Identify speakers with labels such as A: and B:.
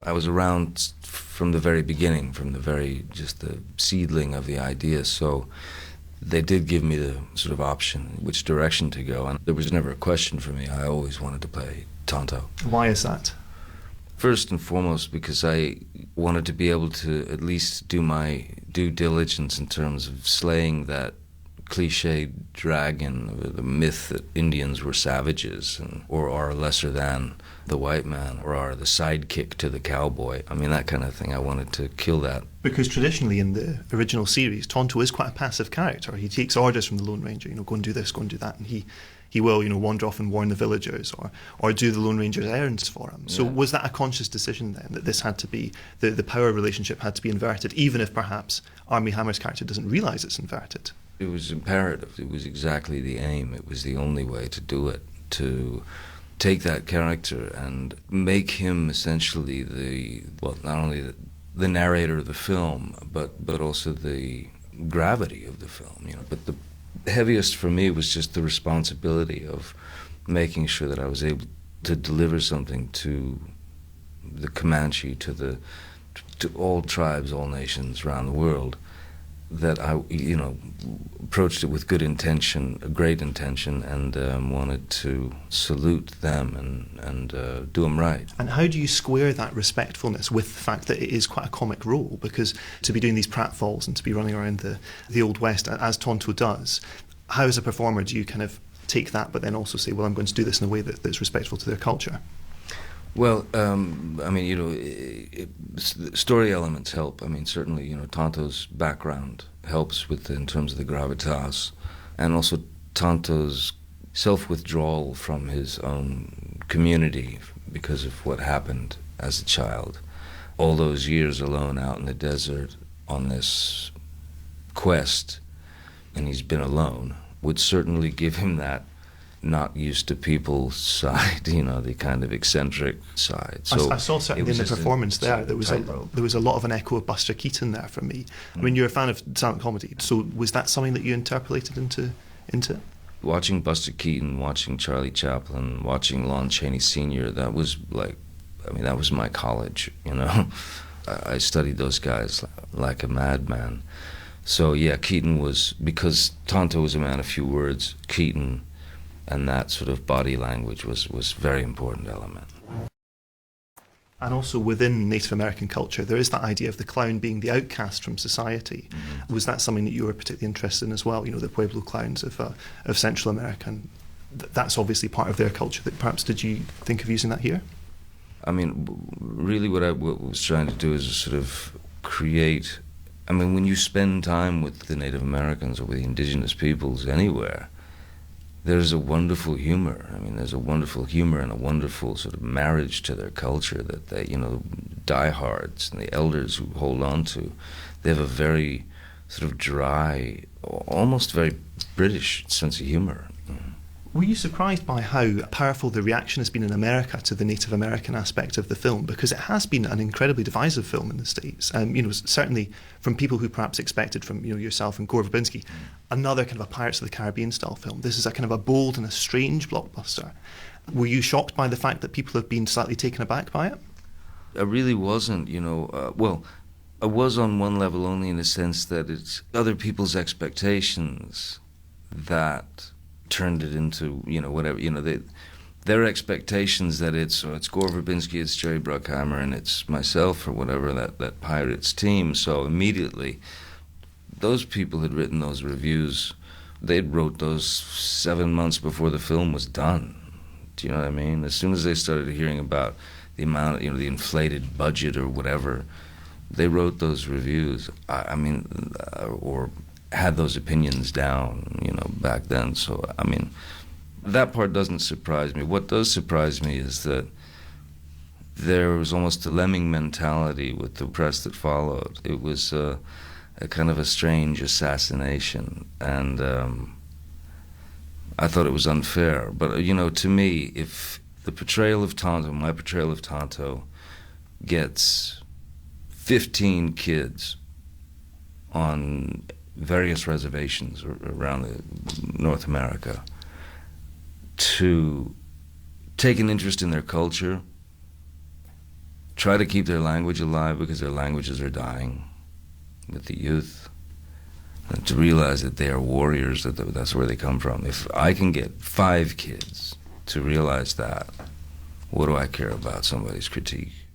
A: I was around from the very beginning, from just the seedling of the idea, so they did give me the sort of option, which direction to go, and there was never a question for me. I always wanted to play Tonto.
B: Why is that?
A: First and foremost, because I wanted to be able to at least do my due diligence in terms of slaying that cliched dragon, the myth that Indians were savages or are lesser than the white man or are the sidekick to the cowboy. I mean, that kind of thing. I wanted to kill that.
B: Because traditionally in the original series, Tonto is quite a passive character. He takes orders from the Lone Ranger, go and do this, go and do that, and he will, wander off and warn the villagers or do the Lone Ranger's errands for him. So was that a conscious decision then, that this had to be, the power relationship had to be inverted, even if perhaps Armie Hammer's character doesn't realise it's inverted?
A: It was imperative. It was exactly the aim. It was the only way to do it, to take that character and make him essentially not only the narrator of the film, but also the gravity of the film. But the heaviest for me was just the responsibility of making sure that I was able to deliver something to the Comanche, to all tribes, all nations around the world, that I, approached it with good intention, a great intention, and wanted to salute them and do them right.
B: And how do you square that respectfulness with the fact that it is quite a comic role? Because to be doing these pratfalls and to be running around the Old West, as Tonto does, how as a performer do you kind of take that but then also say, well, I'm going to do this in a way that's respectful to their culture?
A: Well, story elements help. I mean, certainly, Tonto's background helps in terms of the gravitas, and also Tonto's self-withdrawal from his own community because of what happened as a child. All those years alone out in the desert on this quest, and he's been alone, would certainly give him that not used to people side, the kind of eccentric side. So
B: I saw certainly in the performance there was a lot of an echo of Buster Keaton there for me. I mean, you're a fan of silent comedy, so was that something that you interpolated into it?
A: Watching Buster Keaton, watching Charlie Chaplin, watching Lon Chaney Sr., that was my college, I studied those guys like a madman. So yeah, Keaton was, because Tonto was a man of few words, Keaton and that sort of body language was a very important element.
B: And also within Native American culture, there is that idea of the clown being the outcast from society. Mm-hmm. Was that something that you were particularly interested in as well? The Pueblo clowns of Central America, and that's obviously part of their culture. That perhaps did you think of using that here?
A: I mean, really what I was trying to do is sort of create, I mean, when you spend time with the Native Americans or with the indigenous peoples anywhere, there's a wonderful humor. I mean, there's a wonderful humor and a wonderful sort of marriage to their culture that they, diehards and the elders who hold on to. They have a very sort of dry, almost very British sense of humor.
B: Were you surprised by how powerful the reaction has been in America to the Native American aspect of the film? Because it has been an incredibly divisive film in the States. Certainly from people who perhaps expected from yourself and Gore Verbinski, another kind of a Pirates of the Caribbean style film. This is a kind of a bold and a strange blockbuster. Were you shocked by the fact that people have been slightly taken aback by it?
A: I really wasn't, I was on one level only in the sense that it's other people's expectations that turned it into, whatever, their expectations that it's Gore Verbinski, it's Jerry Bruckheimer, and it's myself or whatever, that Pirates team. So immediately, those people had written those reviews. They'd wrote those 7 months before the film was done. Do you know what I mean? As soon as they started hearing about the amount, the inflated budget or whatever, they wrote those reviews. Or had those opinions down, back then. So, I mean, that part doesn't surprise me. What does surprise me is that there was almost a lemming mentality with the press that followed. It was a kind of a strange assassination, and I thought it was unfair. But, to me, if the portrayal of Tonto, my portrayal of Tonto, gets 15 kids on various reservations around North America to take an interest in their culture try to keep their language alive because their languages are dying with the youth, and to realize that they are warriors, that's where they come from. If I can get 5 kids to realize that, what do I care about somebody's critique?